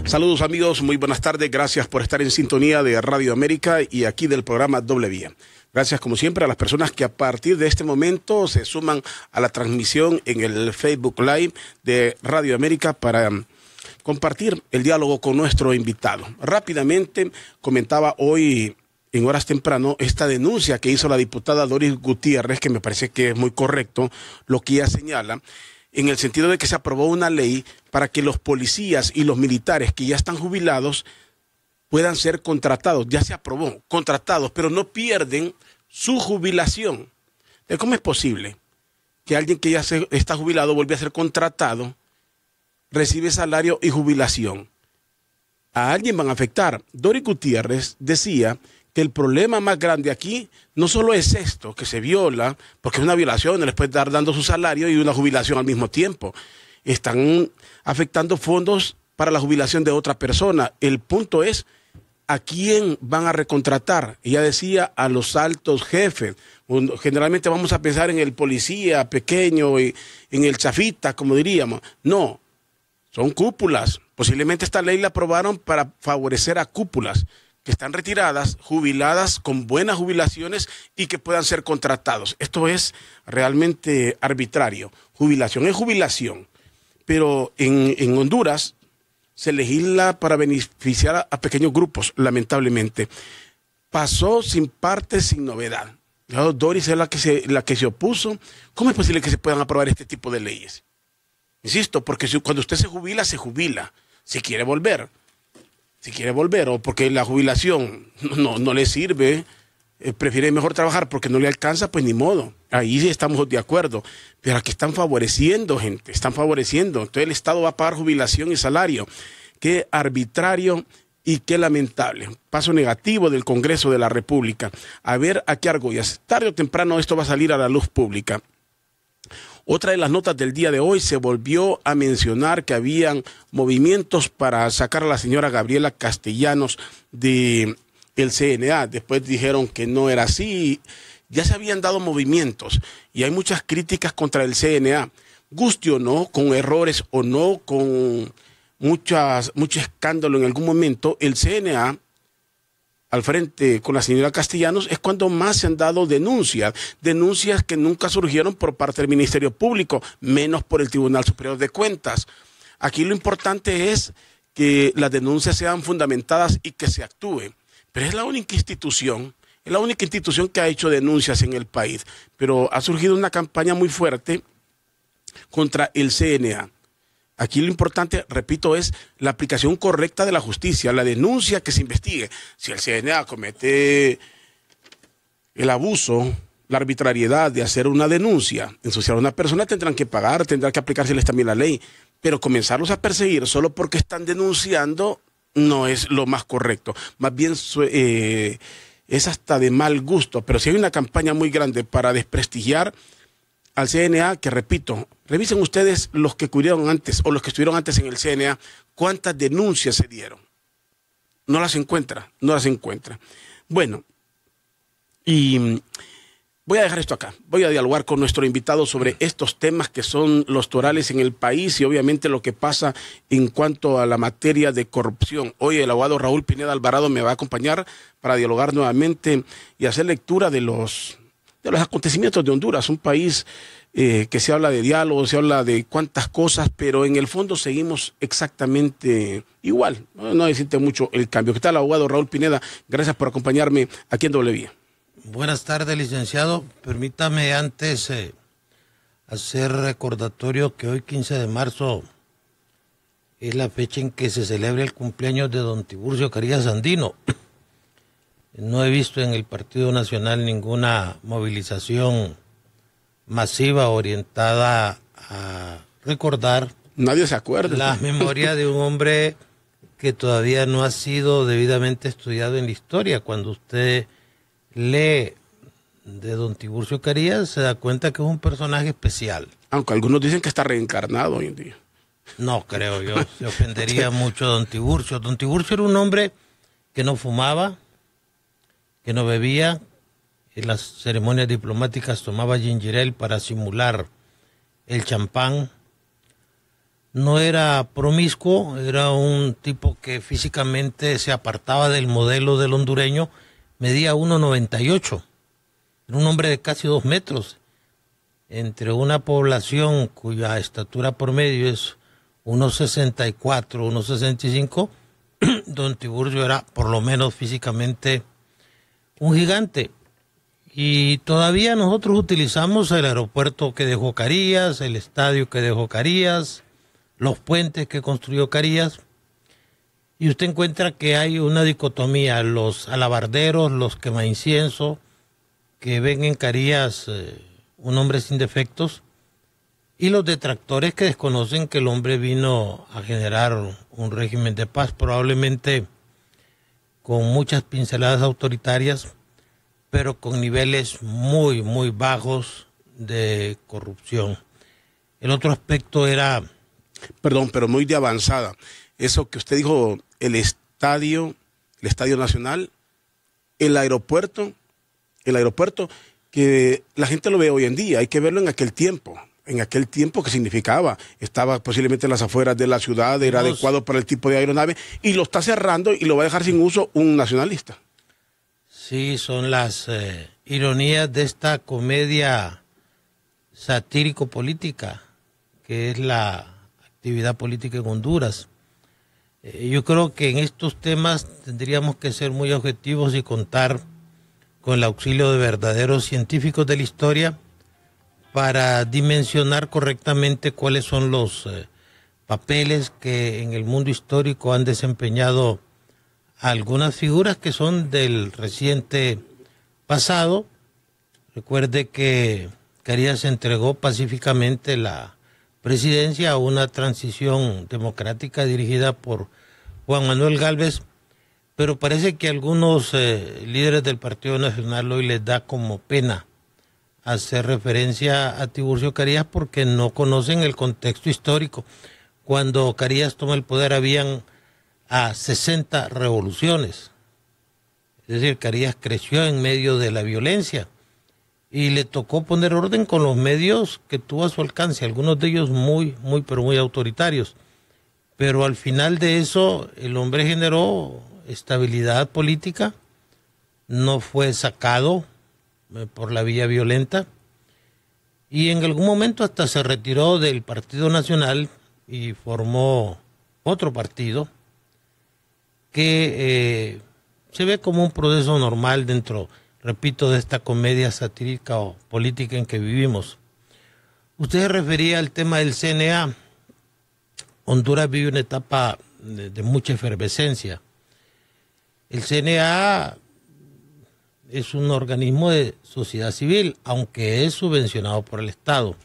Saludos amigos, muy buenas tardes, gracias por estar en sintonía de Radio América y aquí del programa Doble Vía. Gracias como siempre a las personas que a partir de este momento se suman a la transmisión en el Facebook Live de Radio América para compartir el diálogo con nuestro invitado. Rápidamente comentaba hoy en horas temprano esta denuncia que hizo la diputada Doris Gutiérrez, que me parece que es muy correcto lo que ella señala, en el sentido de que se aprobó una ley para que los policías y los militares que ya están jubilados puedan ser contratados. Ya se aprobó, contratados, pero no pierden su jubilación. ¿Cómo es posible que alguien que ya está jubilado vuelve a ser contratado, recibe salario y jubilación? A alguien van a afectar. Doris Gutiérrez decía que el problema más grande aquí no solo es esto, que se viola, porque es una violación, no les puede estar dando su salario y una jubilación al mismo tiempo. Están afectando fondos para la jubilación de otra persona. El punto es, ¿a quién van a recontratar? Ella decía, a los altos jefes. Generalmente vamos a pensar en el policía pequeño, y en el chafita, como diríamos. No, son cúpulas. Posiblemente esta ley la aprobaron para favorecer a cúpulas que están retiradas, jubiladas, con buenas jubilaciones y que puedan ser contratados. Esto es realmente arbitrario. Jubilación es jubilación, pero en Honduras se legisla para beneficiar a pequeños grupos, lamentablemente. Pasó sin parte, sin novedad. Doris es la que se opuso. ¿Cómo es posible que se puedan aprobar este tipo de leyes? Insisto, porque cuando usted se jubila, si quiere volver. Si quiere volver, o porque la jubilación no le sirve, prefiere mejor trabajar porque no le alcanza, pues ni modo. Ahí sí estamos de acuerdo. Pero aquí están favoreciendo, gente, están favoreciendo. Entonces el Estado va a pagar jubilación y salario. Qué arbitrario y qué lamentable. Paso negativo del Congreso de la República. A ver a qué argollas. Tarde o temprano esto va a salir a la luz pública. Otra de las notas del día de hoy, se volvió a mencionar que habían movimientos para sacar a la señora Gabriela Castellanos del CNA. Después dijeron que no era así. Ya se habían dado movimientos y hay muchas críticas contra el CNA. Guste o no, con errores o no, con mucho escándalo en algún momento, el CNA al frente con la señora Castellanos es cuando más se han dado denuncias que nunca surgieron por parte del Ministerio Público, menos por el Tribunal Superior de Cuentas. Aquí lo importante es que las denuncias sean fundamentadas y que se actúe, pero es la única institución que ha hecho denuncias en el país, pero ha surgido una campaña muy fuerte contra el CNA. Aquí lo importante, repito, es la aplicación correcta de la justicia, la denuncia, que se investigue. Si el CNA comete el abuso, la arbitrariedad de hacer una denuncia, ensuciar a una persona, tendrán que pagar, tendrá que aplicárseles también la ley. Pero comenzarlos a perseguir solo porque están denunciando no es lo más correcto. Más bien es hasta de mal gusto. Pero si hay una campaña muy grande para desprestigiar al CNA, que repito, revisen ustedes los que cubrieron antes o los que estuvieron antes en el CNA, cuántas denuncias se dieron. No las encuentra. Bueno, y voy a dejar esto acá. Voy a dialogar con nuestro invitado sobre estos temas que son los torales en el país y obviamente lo que pasa en cuanto a la materia de corrupción. Hoy el abogado Raúl Pineda Alvarado me va a acompañar para dialogar nuevamente y hacer lectura de los acontecimientos de Honduras, un país que se habla de diálogo, se habla de cuántas cosas, pero en el fondo seguimos exactamente igual. No existe mucho el cambio. ¿Qué tal, abogado Raúl Pineda? Gracias por acompañarme aquí en Doble Vía. Buenas tardes, licenciado. Permítame antes hacer recordatorio que hoy, 15 de marzo, es la fecha en que se celebra el cumpleaños de don Tiburcio Carías Andino. No he visto en el Partido Nacional ninguna movilización masiva orientada a recordar. Nadie se acuerda. La memoria de un hombre que todavía no ha sido debidamente estudiado en la historia. Cuando usted lee de don Tiburcio Carías, se da cuenta que es un personaje especial. Aunque algunos dicen que está reencarnado hoy en día. No creo yo, se ofendería mucho don Tiburcio. Don Tiburcio era un hombre que no fumaba, que no bebía. En las ceremonias diplomáticas tomaba ginger ale para simular el champán. No era promiscuo, era un tipo que físicamente se apartaba del modelo del hondureño, medía 1,98, era un hombre de casi 2 metros, entre una población cuya estatura promedio es 1,64, 1,65, don Tiburcio era por lo menos físicamente un gigante. Y todavía nosotros utilizamos el aeropuerto que dejó Carías, el estadio que dejó Carías, los puentes que construyó Carías, y usted encuentra que hay una dicotomía, los alabarderos, los quemaincienso, que ven en Carías un hombre sin defectos, y los detractores que desconocen que el hombre vino a generar un régimen de paz, probablemente con muchas pinceladas autoritarias, pero con niveles muy, muy bajos de corrupción. El otro aspecto era... Perdón, pero muy de avanzada. Eso que usted dijo, el Estadio Nacional, el aeropuerto, que la gente lo ve hoy en día, hay que verlo en aquel tiempo que significaba, estaba posiblemente en las afueras de la ciudad, era adecuado para el tipo de aeronave, y lo está cerrando y lo va a dejar sin uso un nacionalista. Sí, son las ironías de esta comedia satírico-política, que es la actividad política en Honduras. Yo creo que en estos temas tendríamos que ser muy objetivos y contar con el auxilio de verdaderos científicos de la historia para dimensionar correctamente cuáles son los papeles que en el mundo histórico han desempeñado algunas figuras que son del reciente pasado. Recuerde que Carías entregó pacíficamente la presidencia a una transición democrática dirigida por Juan Manuel Gálvez, pero parece que algunos líderes del Partido Nacional hoy les da como pena hacer referencia a Tiburcio Carías porque no conocen el contexto histórico. Cuando Carías toma el poder habían a 60 revoluciones, es decir, Carías creció en medio de la violencia y le tocó poner orden con los medios que tuvo a su alcance, algunos de ellos muy autoritarios. Pero al final de eso, el hombre generó estabilidad política, no fue sacado por la vía violenta, y en algún momento hasta se retiró del Partido Nacional y formó otro partido que se ve como un proceso normal dentro, repito, de esta comedia satírica o política en que vivimos. Usted se refería al tema del CNA. Honduras vive una etapa de mucha efervescencia. El CNA es un organismo de sociedad civil, aunque es subvencionado por el Estado.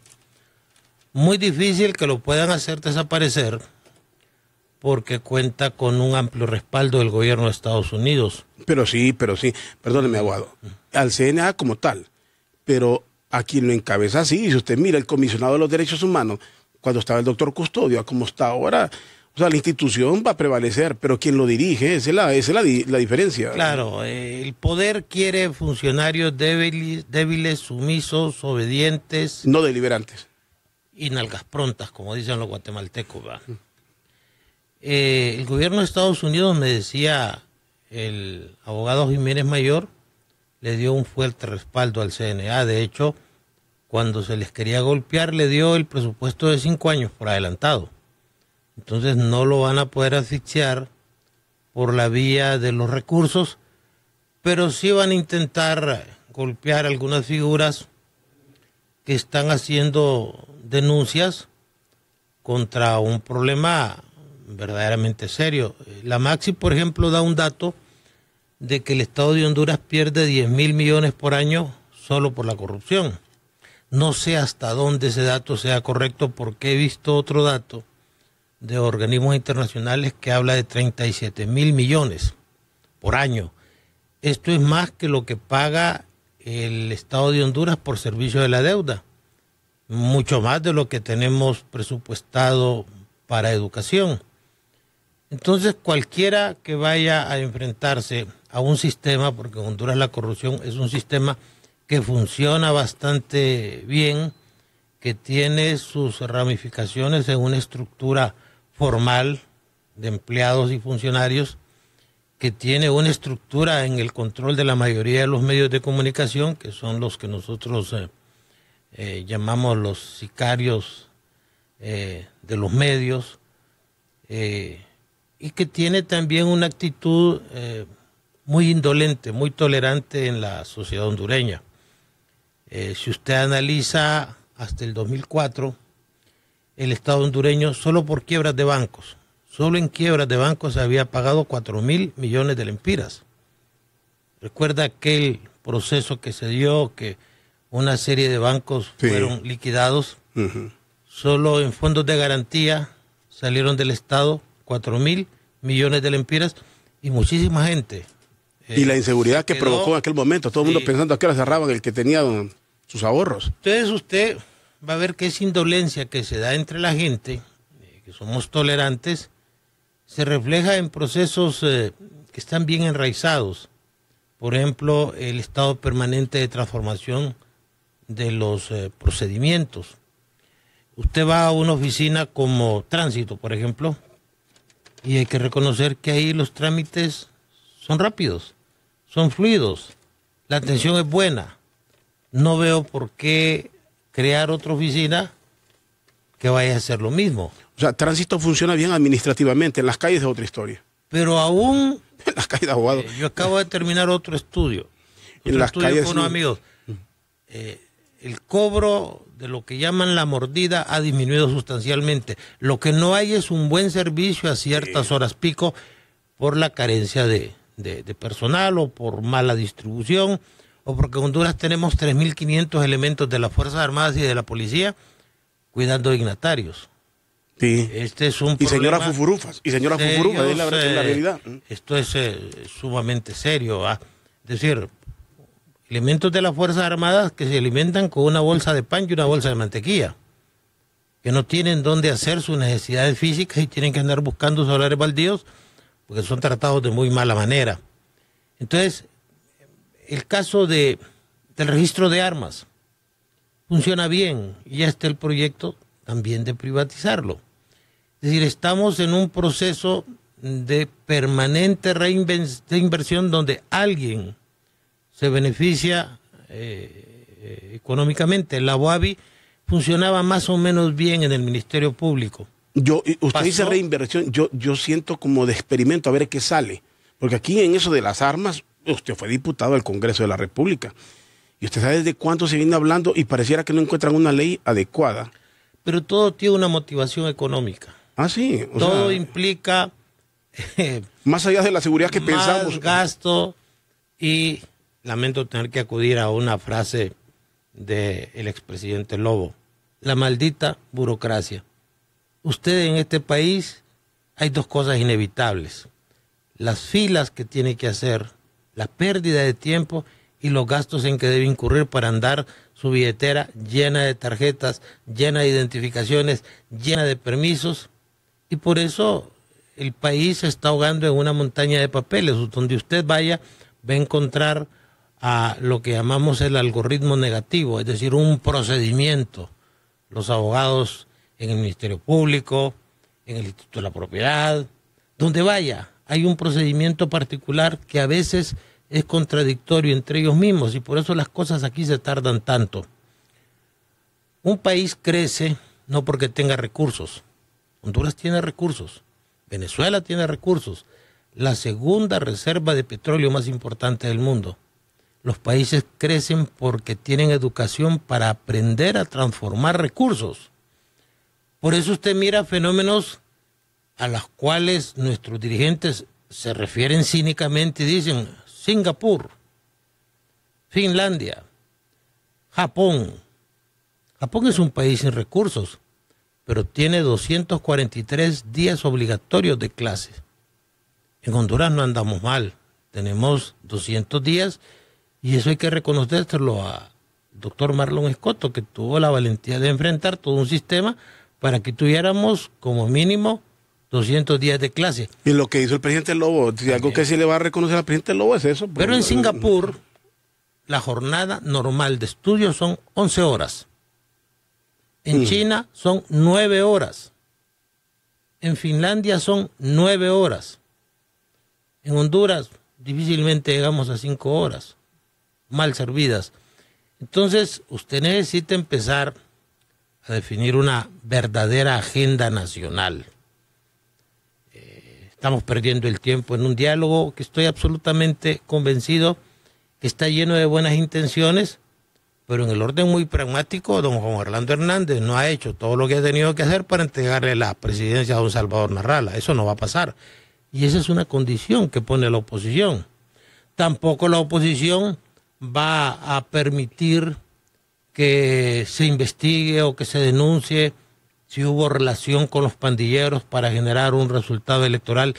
Muy difícil que lo puedan hacer desaparecer porque cuenta con un amplio respaldo del gobierno de Estados Unidos. Pero sí, perdóneme, abogado, al CNA como tal, pero a quien lo encabeza sí, si usted mira el comisionado de los derechos humanos, cuando estaba el doctor Custodio, a como está ahora, o sea, la institución va a prevalecer, pero quien lo dirige, esa es la diferencia. Claro, el poder quiere funcionarios débiles, sumisos, obedientes. No deliberantes. Y nalgas prontas, como dicen los guatemaltecos, ¿va? El gobierno de Estados Unidos, me decía el abogado Jiménez Mayor, le dio un fuerte respaldo al CNA. De hecho, cuando se les quería golpear, le dio el presupuesto de 5 años por adelantado. Entonces no lo van a poder asfixiar por la vía de los recursos, pero sí van a intentar golpear algunas figuras que están haciendo denuncias contra un problema verdaderamente serio. La Maxi, por ejemplo, da un dato de que el Estado de Honduras pierde 10.000 millones por año solo por la corrupción. No sé hasta dónde ese dato sea correcto porque he visto otro dato de organismos internacionales que habla de 37.000 millones por año. Esto es más que lo que paga el Estado de Honduras por servicio de la deuda, mucho más de lo que tenemos presupuestado para educación. Entonces cualquiera que vaya a enfrentarse a un sistema, porque en Honduras la corrupción es un sistema que funciona bastante bien, que tiene sus ramificaciones en una estructura formal de empleados y funcionarios, que tiene una estructura en el control de la mayoría de los medios de comunicación, que son los que nosotros llamamos los sicarios de los medios, y que tiene también una actitud muy indolente, muy tolerante en la sociedad hondureña. Si usted analiza hasta el 2004, el Estado hondureño, solo por quiebras de bancos, solo en quiebras de bancos se había pagado 4.000 millones de lempiras. Recuerda aquel proceso que se dio, que una serie de bancos fueron liquidados. Solo en fondos de garantía salieron del Estado 4.000 millones de lempiras y muchísima gente. Y la inseguridad que provocó en aquel momento, todo el mundo pensando a qué hora cerraban el que tenía sus ahorros. Entonces usted va a ver que esa indolencia que se da entre la gente, que somos tolerantes, se refleja en procesos que están bien enraizados. Por ejemplo, el estado permanente de transformación de los procedimientos. Usted va a una oficina como tránsito, por ejemplo, y hay que reconocer que ahí los trámites son rápidos, son fluidos, la atención es buena. No veo por qué crear otra oficina que vaya a hacer lo mismo. O sea, tránsito funciona bien administrativamente, en las calles es otra historia. Pero aún... En las calles de abogados. Yo acabo de terminar otro estudio. En las calles... con unos amigos. El cobro de lo que llaman la mordida ha disminuido sustancialmente. Lo que no hay es un buen servicio a ciertas horas pico por la carencia de personal o por mala distribución, o porque en Honduras tenemos 3.500 elementos de las Fuerzas Armadas y de la Policía cuidando dignatarios. Sí. Este es un y problema. Señora Fufurufas, es la realidad. Esto es sumamente serio, ¿va? Es decir, elementos de las Fuerzas Armadas que se alimentan con una bolsa de pan y una bolsa de mantequilla, que no tienen dónde hacer sus necesidades físicas y tienen que andar buscando solares baldíos porque son tratados de muy mala manera. Entonces, el caso del registro de armas funciona bien y ya está el proyecto también de privatizarlo. Es decir, estamos en un proceso de permanente reinversión donde alguien se beneficia económicamente. La UABI funcionaba más o menos bien en el Ministerio Público. Usted dice reinversión, yo siento como de experimento a ver qué sale. Porque aquí en eso de las armas, usted fue diputado del Congreso de la República. Y usted sabe desde cuánto se viene hablando y pareciera que no encuentran una ley adecuada. Pero todo tiene una motivación económica. Ah, sí. Todo implica... más allá de la seguridad que más pensamos. Más gasto y lamento tener que acudir a una frase del expresidente Lobo. La maldita burocracia. Usted en este país hay dos cosas inevitables. Las filas que tiene que hacer, la pérdida de tiempo y los gastos en que debe incurrir para andar su billetera llena de tarjetas, llena de identificaciones, llena de permisos. Y por eso el país se está ahogando en una montaña de papeles. Donde usted vaya, va a encontrar a lo que llamamos el algoritmo negativo, es decir, un procedimiento. Los abogados en el Ministerio Público, en el Instituto de la Propiedad, donde vaya, hay un procedimiento particular que a veces es contradictorio entre ellos mismos y por eso las cosas aquí se tardan tanto. Un país crece no porque tenga recursos. Honduras tiene recursos, Venezuela tiene recursos, la segunda reserva de petróleo más importante del mundo. Los países crecen porque tienen educación para aprender a transformar recursos. Por eso usted mira fenómenos a los cuales nuestros dirigentes se refieren cínicamente y dicen Singapur, Finlandia, Japón. Japón es un país sin recursos, pero tiene 243 días obligatorios de clases. En Honduras no andamos mal, tenemos 200 días y eso hay que reconocérselo al doctor Marlon Escoto, que tuvo la valentía de enfrentar todo un sistema para que tuviéramos como mínimo 200 días de clase. Y lo que hizo el presidente Lobo, si algo que sí le va a reconocer al presidente Lobo es eso. Pero en Singapur, la jornada normal de estudio son 11 horas. En China son 9 horas. En Finlandia son 9 horas. En Honduras difícilmente llegamos a 5 horas, mal servidas. Entonces, usted necesita empezar a definir una verdadera agenda nacional. Estamos perdiendo el tiempo en un diálogo que estoy absolutamente convencido que está lleno de buenas intenciones, pero en el orden muy pragmático, don Juan Orlando Hernández no ha hecho todo lo que ha tenido que hacer para entregarle la presidencia a don Salvador Narrala. Eso no va a pasar. Y esa es una condición que pone la oposición. Tampoco la oposición va a permitir que se investigue o que se denuncie si hubo relación con los pandilleros para generar un resultado electoral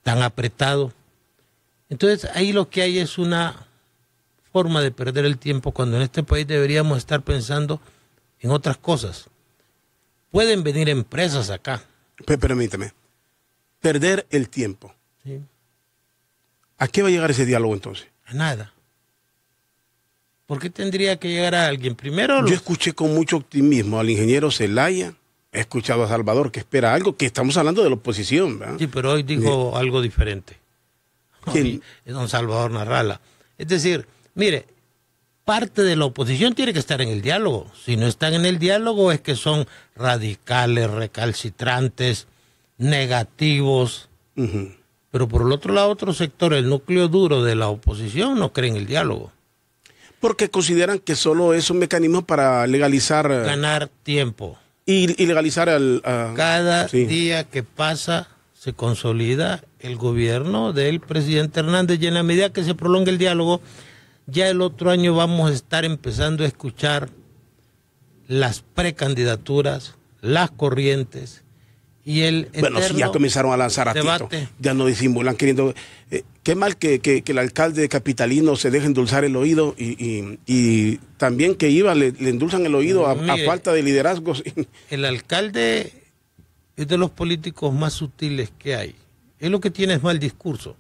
tan apretado. Entonces ahí lo que hay es una forma de perder el tiempo cuando en este país deberíamos estar pensando en otras cosas. Pueden venir empresas acá. Permítame. Perder el tiempo. ¿Sí? ¿A qué va a llegar ese diálogo entonces? A nada. ¿Por qué tendría que llegar a alguien? Primero, yo escuché con mucho optimismo al ingeniero Zelaya, he escuchado a Salvador que espera algo, que estamos hablando de la oposición, ¿verdad? Sí, pero hoy dijo algo diferente. Hoy es don Salvador Narrala. Es decir, mire, parte de la oposición tiene que estar en el diálogo. Si no están en el diálogo es que son radicales, recalcitrantes, negativos. Pero por el otro lado, otro sector, el núcleo duro de la oposición, no cree en el diálogo. Porque consideran que solo es un mecanismo para legalizar... ganar tiempo. Y legalizar al... Cada día que pasa se consolida el gobierno del presidente Hernández, y en la medida que se prolongue el diálogo, ya el otro año vamos a estar empezando a escuchar las precandidaturas, las corrientes y el eterno bueno, si ya comenzaron a lanzar a debate. Tito, ya no disimulan queriendo... qué mal que el alcalde capitalino se deje endulzar el oído y también que iba le endulzan el oído a falta de liderazgos. El alcalde es de los políticos más sutiles que hay. Es lo que tiene es mal discurso,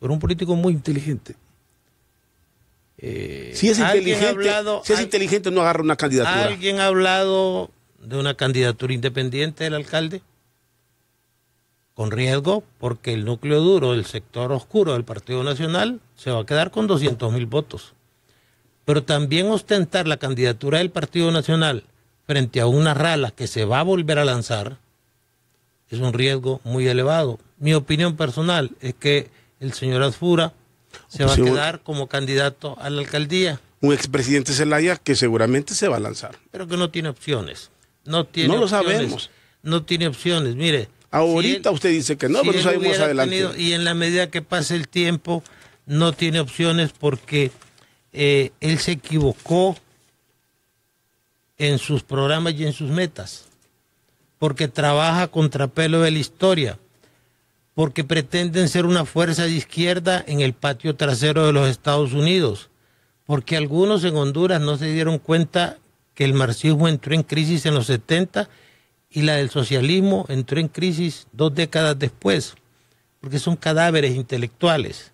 pero un político muy inteligente. Si es inteligente, no agarra una candidatura. ¿Alguien ha hablado de una candidatura independiente del alcalde? Con riesgo, porque el núcleo duro del sector oscuro del Partido Nacional se va a quedar con 200,000 votos. Pero también ostentar la candidatura del Partido Nacional frente a una Narrala que se va a volver a lanzar es un riesgo muy elevado. Mi opinión personal es que el señor Asfura se va a quedar como candidato a la alcaldía. Un expresidente Zelaya que seguramente se va a lanzar. Pero que no tiene opciones. No lo sabemos. No tiene opciones. Mire, ahorita usted dice que no, pero no sabemos adelante. Y en la medida que pase el tiempo, no tiene opciones porque él se equivocó en sus programas y en sus metas. Porque trabaja contrapelo de la historia. Porque pretenden ser una fuerza de izquierda en el patio trasero de los Estados Unidos. Porque algunos en Honduras no se dieron cuenta que el marxismo entró en crisis en los 70 y la del socialismo entró en crisis 2 décadas después, porque son cadáveres intelectuales.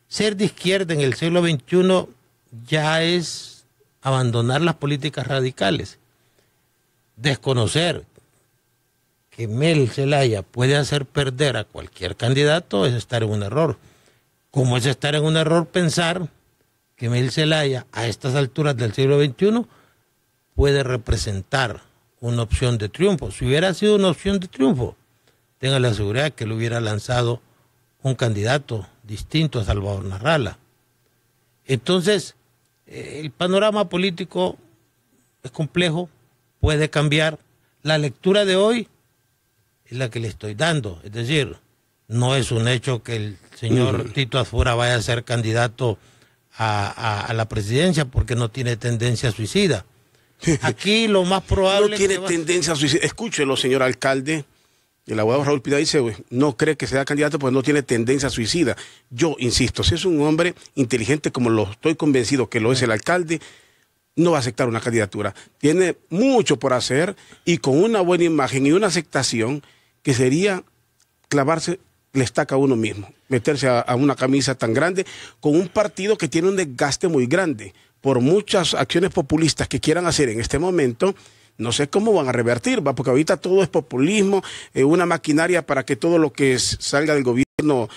Ser de izquierda en el siglo XXI ya es abandonar las políticas radicales. Desconocer que Mel Zelaya puede hacer perder a cualquier candidato es estar en un error. Como es estar en un error pensar que Mel Zelaya a estas alturas del siglo XXI puede representar una opción de triunfo. Si hubiera sido una opción de triunfo, tenga la seguridad que le hubiera lanzado un candidato distinto a Salvador Narrala. Entonces, el panorama político es complejo, puede cambiar. La lectura de hoy es la que le estoy dando. Es decir, no es un hecho que el señor Tito Asfura vaya a ser candidato a la presidencia porque no tiene tendencia suicida. Aquí lo más probable... No tiene tendencia suicida. Escúchelo, señor alcalde. El abogado Raúl Pina dice, no cree que sea candidato porque no tiene tendencia suicida. Yo insisto, si es un hombre inteligente como lo estoy convencido que lo es el alcalde, no va a aceptar una candidatura. Tiene mucho por hacer y con una buena imagen y una aceptación que sería clavarse la estaca a uno mismo, meterse a una camisa tan grande con un partido que tiene un desgaste muy grande por muchas acciones populistas que quieran hacer en este momento. no sé cómo van a revertir, ¿va? Porque ahorita todo es populismo, una maquinaria para que todo lo que salga del gobierno,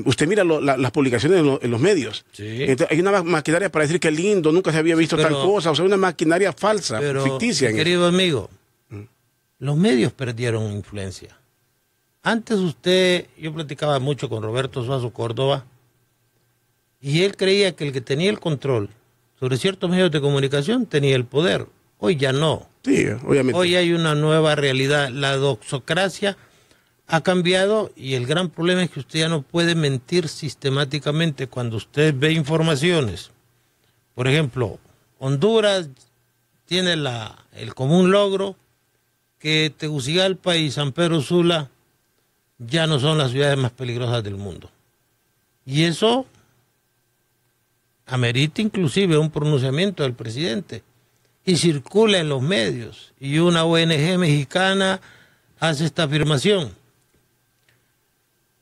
usted mira las publicaciones en los medios. Sí. Entonces, hay una maquinaria para decir que lindo, nunca se había visto tal cosa, o sea, una maquinaria falsa, ficticia. Querido amigo, los medios perdieron influencia. Antes yo platicaba mucho con Roberto Suazo Córdoba, y él creía que el que tenía el control sobre ciertos medios de comunicación tenía el poder. Hoy ya no. Sí, obviamente. Hoy hay una nueva realidad. La doxocracia ha cambiado y el gran problema es que usted ya no puede mentir sistemáticamente cuando usted ve informaciones. Por ejemplo, Honduras tiene el común logro que Tegucigalpa y San Pedro Sula ya no son las ciudades más peligrosas del mundo. Y eso amerita inclusive un pronunciamiento del presidente y circula en los medios, y una ONG mexicana hace esta afirmación.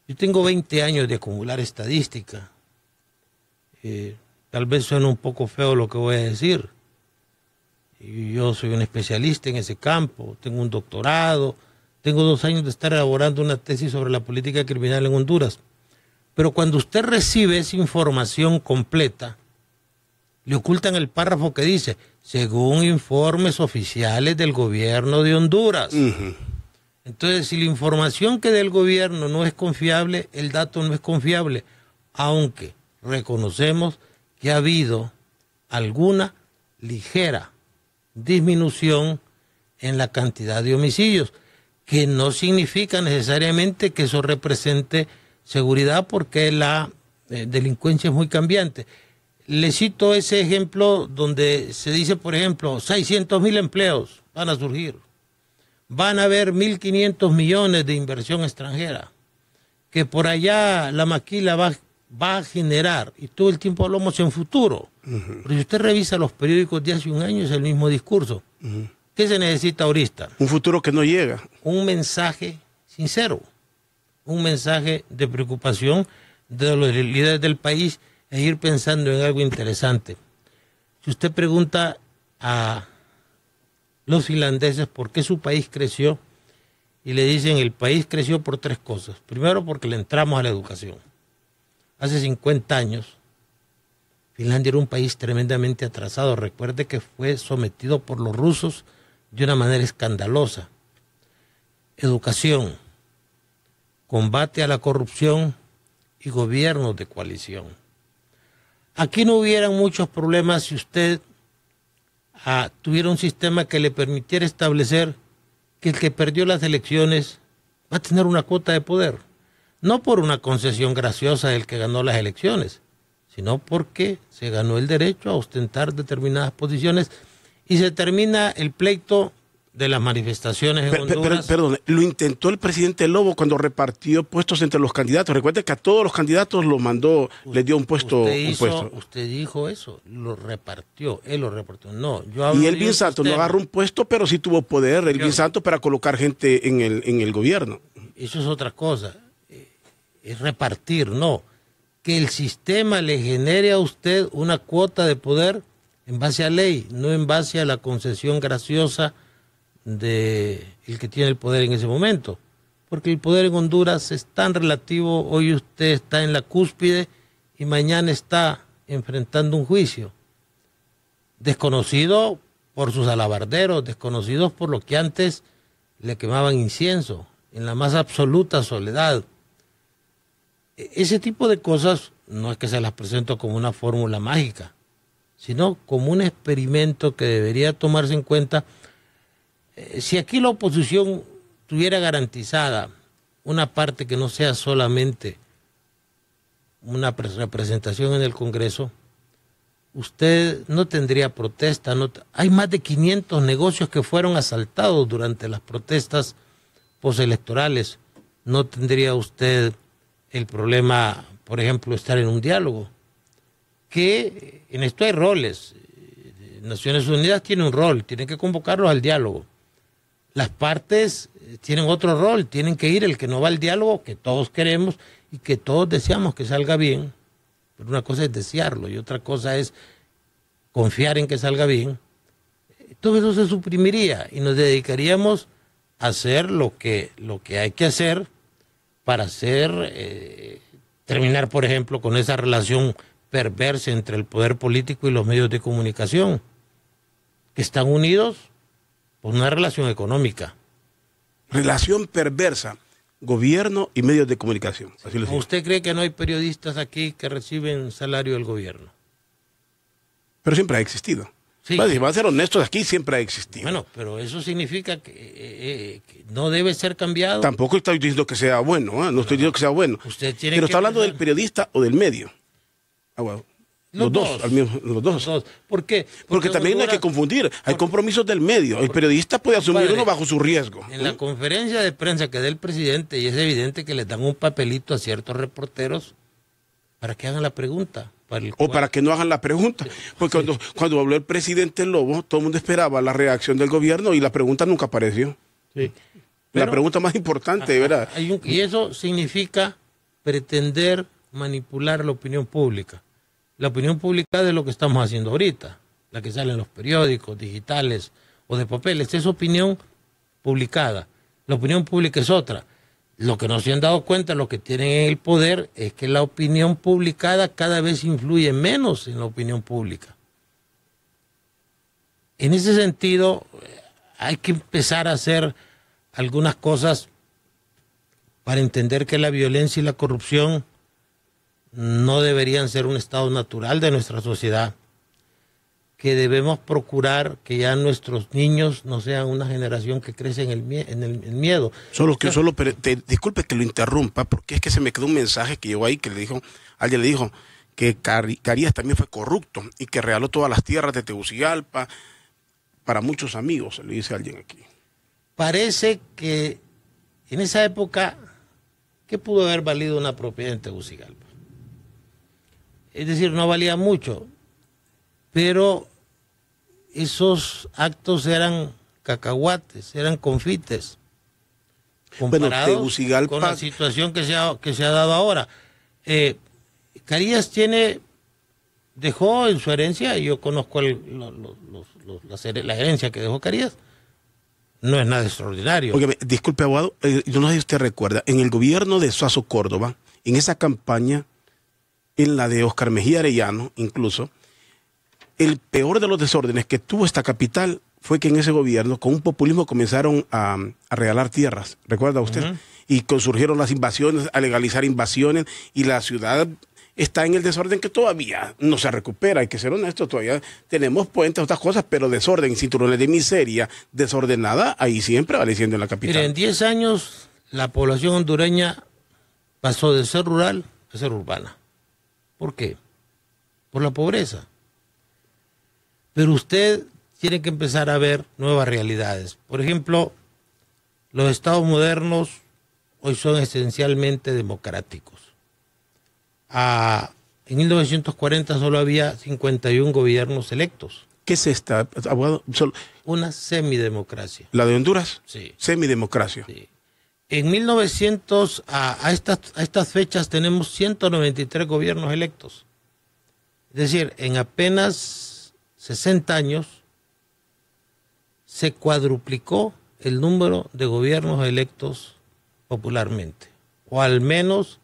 Yo tengo 20 años de acumular estadística. Tal vez suene un poco feo lo que voy a decir. Yo soy un especialista en ese campo, tengo un doctorado, tengo 2 años de estar elaborando una tesis sobre la política criminal en Honduras. Pero cuando usted recibe esa información completa, le ocultan el párrafo que dice, según informes oficiales del gobierno de Honduras. Entonces, si la información que del gobierno no es confiable, el dato no es confiable, aunque reconocemos que ha habido alguna ligera disminución en la cantidad de homicidios, que no significa necesariamente que eso represente seguridad, porque la delincuencia es muy cambiante. Le cito ese ejemplo donde se dice, por ejemplo, 600,000 empleos van a surgir, van a haber 1.500 millones de inversión extranjera, que por allá la maquila va a generar, y todo el tiempo hablamos en futuro. Pero si usted revisa los periódicos de hace un año, es el mismo discurso. ¿Qué se necesita ahorita? Un futuro que no llega. Un mensaje sincero, un mensaje de preocupación de los líderes del país, e ir pensando en algo interesante. Si usted pregunta a los finlandeses por qué su país creció, y le dicen el país creció por 3 cosas. Primero, porque le entramos a la educación. Hace 50 años, Finlandia era un país tremendamente atrasado. Recuerde que fue sometido por los rusos de una manera escandalosa. Educación, combate a la corrupción y gobiernos de coalición. Aquí no hubieran muchos problemas si usted tuviera un sistema que le permitiera establecer que el que perdió las elecciones va a tener una cuota de poder. No por una concesión graciosa del que ganó las elecciones, sino porque se ganó el derecho a ostentar determinadas posiciones y se termina el pleito de las manifestaciones en Honduras. Perdón, lo intentó el presidente Lobo cuando repartió puestos entre los candidatos. Recuerde que a todos los candidatos los mandó, les dio un puesto. Usted dijo eso, lo repartió, él lo repartió. No, y Elvin Santos no agarró un puesto, pero sí tuvo poder, Elvin Santos, para colocar gente en el gobierno. Eso es otra cosa, es repartir, no. Que el sistema le genere a usted una cuota de poder en base a ley, no en base a la concesión graciosa de el que tiene el poder en ese momento, porque el poder en Honduras es tan relativo. Hoy usted está en la cúspide y mañana está enfrentando un juicio, desconocido por sus alabarderos, desconocidos por lo que antes le quemaban incienso, en la más absoluta soledad. Ese tipo de cosas no es que se las presento como una fórmula mágica, sino como un experimento que debería tomarse en cuenta. Si aquí la oposición tuviera garantizada una parte que no sea solamente una representación en el Congreso, usted no tendría protesta. Hay más de 500 negocios que fueron asaltados durante las protestas postelectorales. No tendría usted el problema, por ejemplo, estar en un diálogo. Que en esto hay roles. Naciones Unidas tiene un rol, tiene que convocarlos al diálogo. Las partes tienen otro rol, tienen que ir el que no va al diálogo, que todos queremos y que todos deseamos que salga bien, pero una cosa es desearlo y otra cosa es confiar en que salga bien. todo eso se suprimiría y nos dedicaríamos a hacer lo que hay que hacer para terminar, por ejemplo, con esa relación perversa entre el poder político y los medios de comunicación, que están unidos por una relación económica. Relación perversa, gobierno y medios de comunicación. Así ¿Usted cree que no hay periodistas aquí que reciben salario del gobierno? Pero siempre ha existido. Sí. Bueno, si va a ser honestos, aquí siempre ha existido. Bueno, pero eso significa que no debe ser cambiado. Tampoco estoy diciendo que sea bueno, ¿eh? No estoy diciendo que sea bueno. Usted tiene pero que está hablando pensar... del periodista o del medio. Bueno. Los dos. Los dos. ¿Por qué? Porque también no hay que confundir. Hay compromisos del medio. El periodista puede asumir uno bajo su riesgo. En la conferencia de prensa que da el presidente, y es evidente que les dan un papelito a ciertos reporteros para que hagan la pregunta. Para que no hagan la pregunta. Porque cuando habló el presidente Lobo, todo el mundo esperaba la reacción del gobierno y la pregunta nunca apareció. Sí. La pregunta más importante, ¿verdad? Y eso significa pretender manipular la opinión pública. La opinión pública de lo que estamos haciendo ahorita, la que sale en los periódicos digitales o de papel, esta es opinión publicada. La opinión pública es otra. Lo que no se han dado cuenta, los que tienen el poder, es que la opinión publicada cada vez influye menos en la opinión pública. En ese sentido, hay que empezar a hacer algunas cosas para entender que la violencia y la corrupción no deberían ser un estado natural de nuestra sociedad, que debemos procurar que ya nuestros niños no sean una generación que crece en el miedo. Disculpe que lo interrumpa, porque es que se me quedó un mensaje que llegó ahí, que alguien le dijo que Carías también fue corrupto y que regaló todas las tierras de Tegucigalpa para muchos amigos, le dice alguien aquí. Parece que en esa época, ¿qué pudo haber valido una propiedad en Tegucigalpa? Es decir, no valía mucho, pero esos actos eran cacahuates, eran confites, comparados con la situación que se ha dado ahora. Carías dejó en su herencia, y yo conozco la herencia que dejó Carías, no es nada extraordinario. Oye, disculpe, abogado, yo no sé si usted recuerda, en el gobierno de Suazo Córdoba, en esa campaña, en la de Oscar Mejía Arellano, incluso, el peor de los desórdenes que tuvo esta capital fue que en ese gobierno, con un populismo, comenzaron a regalar tierras, ¿recuerda usted? Y surgieron las invasiones, a legalizar invasiones, y la ciudad está en el desorden que todavía no se recupera. Hay que ser honestos, todavía tenemos puentes, otras cosas, pero desorden, cinturones de miseria, desordenada, ahí siempre prevaleciendo en la capital. Mire, en 10 años la población hondureña pasó de ser rural a ser urbana. ¿Por qué? Por la pobreza. Pero usted tiene que empezar a ver nuevas realidades. Por ejemplo, los estados modernos hoy son esencialmente democráticos. En 1940 solo había 51 gobiernos electos. ¿Qué es esta, abogado? Una semidemocracia. ¿La de Honduras? Sí. Semidemocracia. Sí. En 1900, a estas fechas, tenemos 193 gobiernos electos. Es decir, en apenas 60 años se cuadruplicó el número de gobiernos electos popularmente, o al menos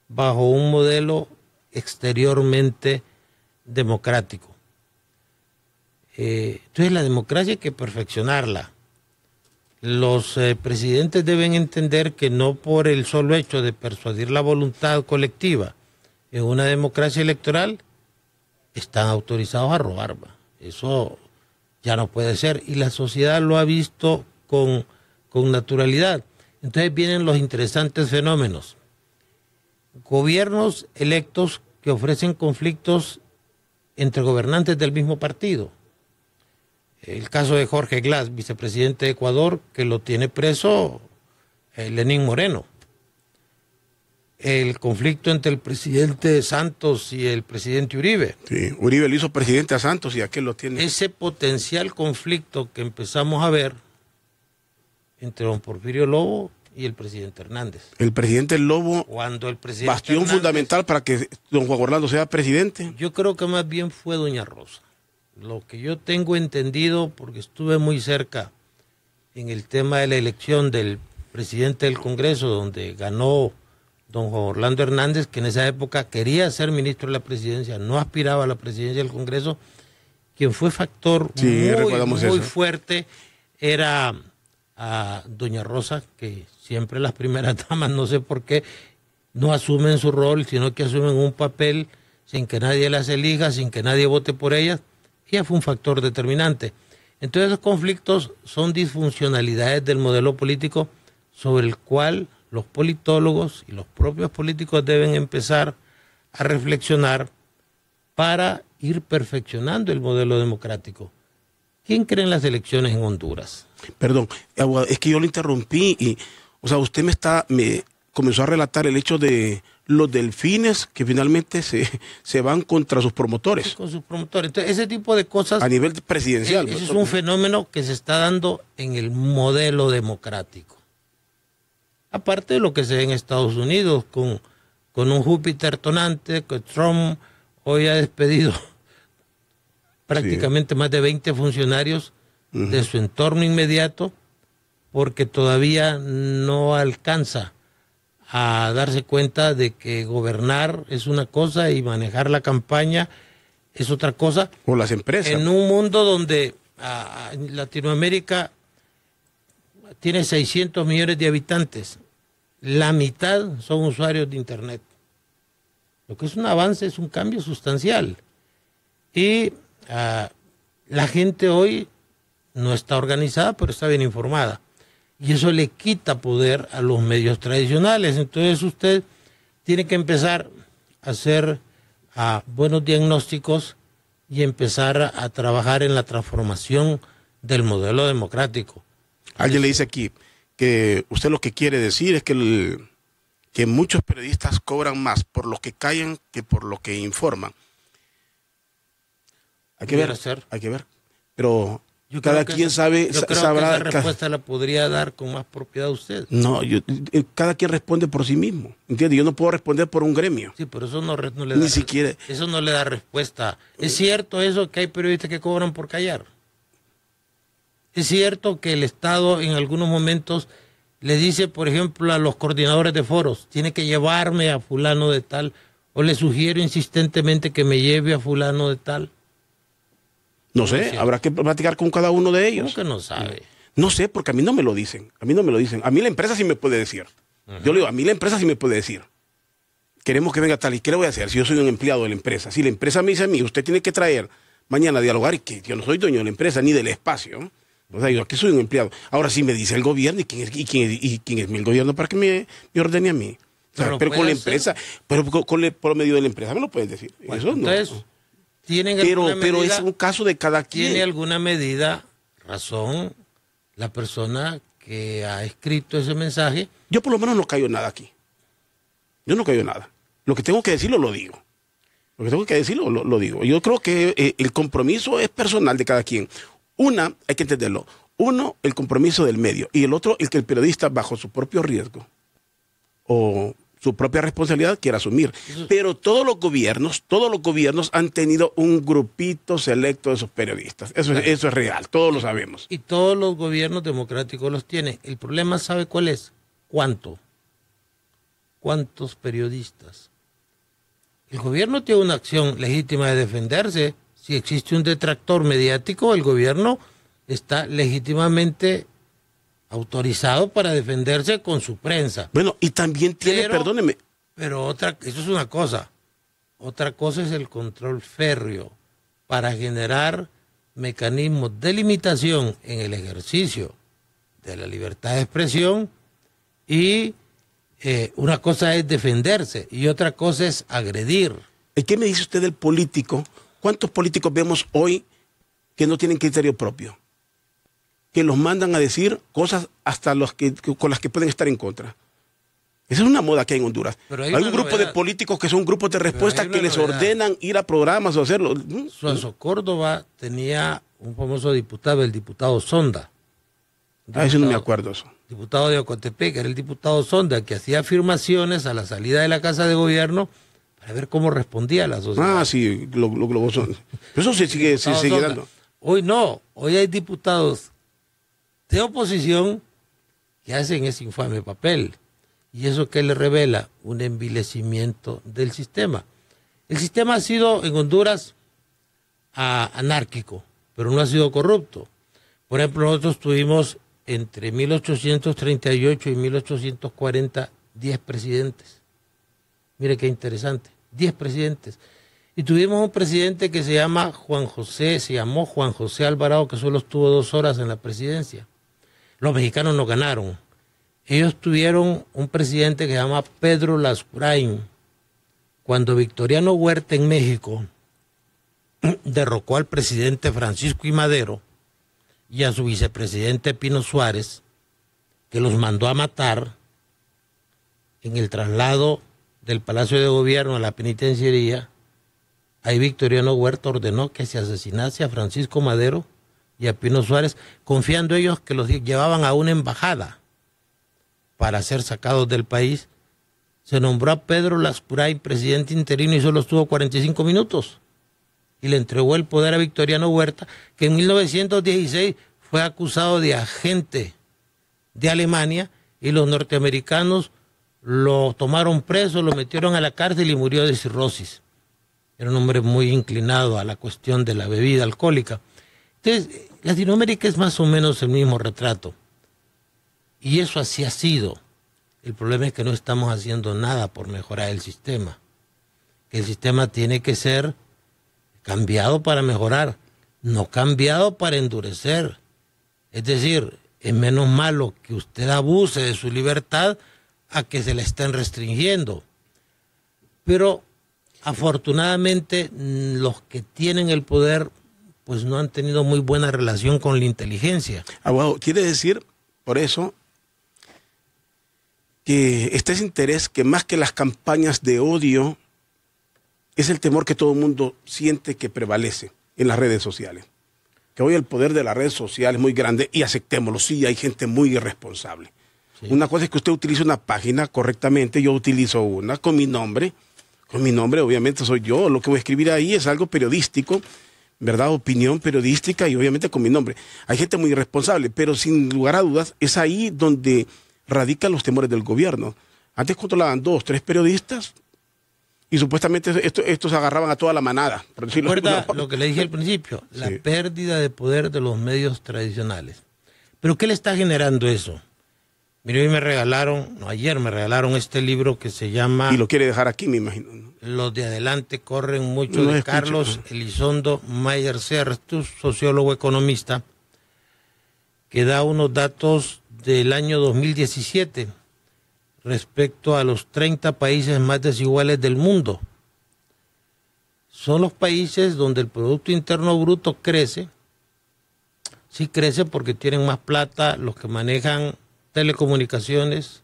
bajo un modelo exteriormente democrático. Entonces la democracia hay que perfeccionarla. Los presidentes deben entender que no por el solo hecho de persuadir la voluntad colectiva en una democracia electoral están autorizados a robar. Eso ya no puede ser, y la sociedad lo ha visto con naturalidad. Entonces vienen los interesantes fenómenos. Gobiernos electos que ofrecen conflictos entre gobernantes del mismo partido. El caso de Jorge Glass, vicepresidente de Ecuador, que lo tiene preso Lenín Moreno. El conflicto entre el presidente Santos y el presidente Uribe. Sí, Uribe le hizo presidente a Santos y aquel lo tiene. Ese potencial conflicto que empezamos a ver entre don Porfirio Lobo y el presidente Hernández. El presidente Lobo, cuando el presidente bastión fundamental para que don Juan Orlando sea presidente. Yo creo que más bien fue doña Rosa lo que yo tengo entendido, porque estuve muy cerca en el tema de la elección del presidente del Congreso, donde ganó don Juan Orlando Hernández, que en esa época quería ser ministro de la presidencia, no aspiraba a la presidencia del Congreso. Quien fue factor muy fuerte era a doña Rosa, que siempre las primeras damas, no sé por qué, no asumen su rol, sino que asumen un papel sin que nadie las elija, sin que nadie vote por ellas. Ella fue un factor determinante. Entonces los conflictos son disfuncionalidades del modelo político sobre el cual los politólogos y los propios políticos deben empezar a reflexionar para ir perfeccionando el modelo democrático. ¿Quién cree en las elecciones en Honduras? Perdón, es que yo lo interrumpí y, o sea, usted me comenzó a relatar el hecho de los delfines que finalmente se van contra sus promotores. Sí, con sus promotores. Entonces, ese tipo de cosas... A nivel presidencial. Ese es un fenómeno que se está dando en el modelo democrático. Aparte de lo que se ve en Estados Unidos, con un Júpiter tonante, que Trump hoy ha despedido prácticamente más de 20 funcionarios de su entorno inmediato, porque todavía no alcanza a darse cuenta de que gobernar es una cosa y manejar la campaña es otra cosa. O las empresas. En un mundo donde Latinoamérica tiene 600 millones de habitantes, la mitad son usuarios de Internet. Lo que es un avance, es un cambio sustancial. Y la gente hoy no está organizada, pero está bien informada. Y eso le quita poder a los medios tradicionales. Entonces usted tiene que empezar a hacer buenos diagnósticos y empezar a trabajar en la transformación del modelo democrático. Alguien le dice aquí que usted lo que quiere decir es que muchos periodistas cobran más por lo que callan que por lo que informan. Hay que ver. Pero cada quien sabrá. Esa respuesta la podría dar con más propiedad usted. No, cada quien responde por sí mismo. ¿Entiende? Yo no puedo responder por un gremio. Sí, pero eso no le da. Ni siquiera. Eso no le da respuesta. ¿Es cierto eso que hay periodistas que cobran por callar? Es cierto que el Estado en algunos momentos le dice, por ejemplo, a los coordinadores de foros, tiene que llevarme a fulano de tal, o le sugiero insistentemente que me lleve a fulano de tal. No sé, habrá que platicar con cada uno de ellos. ¿Cómo que no sabe? No sé, porque a mí no me lo dicen. A mí la empresa sí me puede decir. Yo le digo, a mí la empresa sí me puede decir. Queremos que venga tal. ¿Y qué le voy a hacer si yo soy un empleado de la empresa? Si la empresa me dice a mí, usted tiene que traer mañana a dialogar, y que yo no soy dueño de la empresa ni del espacio, ¿no? O sea, yo aquí soy un empleado. Ahora sí me dice el gobierno, ¿y quién es el gobierno para que me ordene a mí? O sea, pero con la empresa, por medio de la empresa me lo puedes decir. Bueno, eso entonces, no. Pero es un caso de cada quien. ¿Tiene alguna medida, razón, la persona que ha escrito ese mensaje? Yo por lo menos no callo nada aquí. Yo no callo nada. Lo que tengo que decirlo, lo digo. Lo que tengo que decirlo, lo digo. Yo creo que el compromiso es personal de cada quien. Hay que entenderlo. Uno, el compromiso del medio. Y el otro, el que el periodista, bajo su propio riesgo o su propia responsabilidad, quiera asumir. Pero todos los gobiernos han tenido un grupito selecto de sus periodistas. Eso es real, todos lo sabemos. Y todos los gobiernos democráticos los tienen. El problema, ¿sabe cuál es? ¿Cuántos periodistas? El gobierno tiene una acción legítima de defenderse. Si existe un detractor mediático, el gobierno está legítimamente autorizado para defenderse con su prensa. Bueno, y también tiene, perdóneme. Pero eso es una cosa. Otra cosa es el control férreo para generar mecanismos de limitación en el ejercicio de la libertad de expresión, y una cosa es defenderse y otra cosa es agredir. ¿Y qué me dice usted del político? ¿Cuántos políticos vemos hoy que no tienen criterio propio? Que los mandan a decir cosas hasta con las que pueden estar en contra. Esa es una moda que hay en Honduras. Hay un grupo de políticos que son grupos de respuesta que les ordenan ir a programas o hacerlo. Suazo Córdoba tenía un famoso diputado, el diputado Sonda. Eso no me acuerdo eso. Diputado de Ocotepec, era el diputado Sonda, que hacía afirmaciones a la salida de la Casa de Gobierno para ver cómo respondía la sociedad. Ah, sí, los globos son. Eso se sigue dando. Hoy no, hoy hay diputados de oposición que hacen ese infame papel. ¿Y eso qué le revela? Un envilecimiento del sistema. El sistema ha sido en Honduras anárquico, pero no ha sido corrupto. Por ejemplo, nosotros tuvimos entre 1838 y 1840 10 presidentes. Mire qué interesante, 10 presidentes. Y tuvimos un presidente que se llamó Juan José Alvarado, que solo estuvo 2 horas en la presidencia. Los mexicanos no ganaron. Ellos tuvieron un presidente que se llama Pedro Lascurain. Cuando Victoriano Huerta en México derrocó al presidente Francisco I. Madero y a su vicepresidente Pino Suárez, que los mandó a matar en el traslado del Palacio de Gobierno a la penitenciaría, ahí Victoriano Huerta ordenó que se asesinase a Francisco Madero y a Pino Suárez, confiando ellos que los llevaban a una embajada para ser sacados del país. Se nombró a Pedro Lascurain presidente interino y solo estuvo 45 minutos. Y le entregó el poder a Victoriano Huerta, que en 1916 fue acusado de agente de Alemania y los norteamericanos lo tomaron preso, lo metieron a la cárcel y murió de cirrosis. Era un hombre muy inclinado a la cuestión de la bebida alcohólica. Entonces, Latinoamérica es más o menos el mismo retrato. Y eso así ha sido. El problema es que no estamos haciendo nada por mejorar el sistema. El sistema tiene que ser cambiado para mejorar, no cambiado para endurecer. Es decir, es menos malo que usted abuse de su libertad a que se la estén restringiendo. Pero afortunadamente los que tienen el poder pues no han tenido muy buena relación con la inteligencia. Abogado, quiere decir, por eso, que este es interés que más que las campañas de odio es el temor que todo el mundo siente que prevalece en las redes sociales. Que hoy el poder de la red social es muy grande y aceptémoslo, sí, hay gente muy irresponsable. Sí. Una cosa es que usted utilice una página correctamente, yo utilizo una con mi nombre obviamente soy yo, lo que voy a escribir ahí es algo periodístico, ¿verdad? Opinión periodística y obviamente con mi nombre. Hay gente muy irresponsable, pero sin lugar a dudas es ahí donde radican los temores del gobierno. Antes controlaban 2, 3 periodistas y supuestamente estos agarraban a toda la manada. Recuerda lo que le dije al principio, la pérdida de poder de los medios tradicionales. ¿Pero qué le está generando eso? Mire, ayer me regalaron este libro que se llama... Y lo quiere dejar aquí, me imagino, ¿no? Los de adelante corren mucho, de Carlos Elizondo Mayer Sertus, sociólogo economista, que da unos datos del año 2017 respecto a los 30 países más desiguales del mundo. Son los países donde el Producto Interno Bruto crece. Sí crece porque tienen más plata los que manejan telecomunicaciones,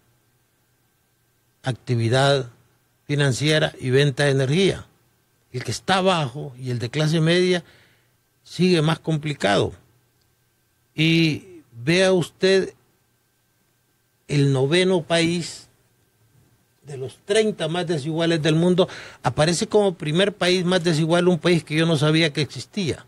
actividad financiera y venta de energía. El que está abajo y el de clase media sigue más complicado. Y vea usted el 9º país de los 30 más desiguales del mundo, aparece como primer país más desigual un país que yo no sabía que existía.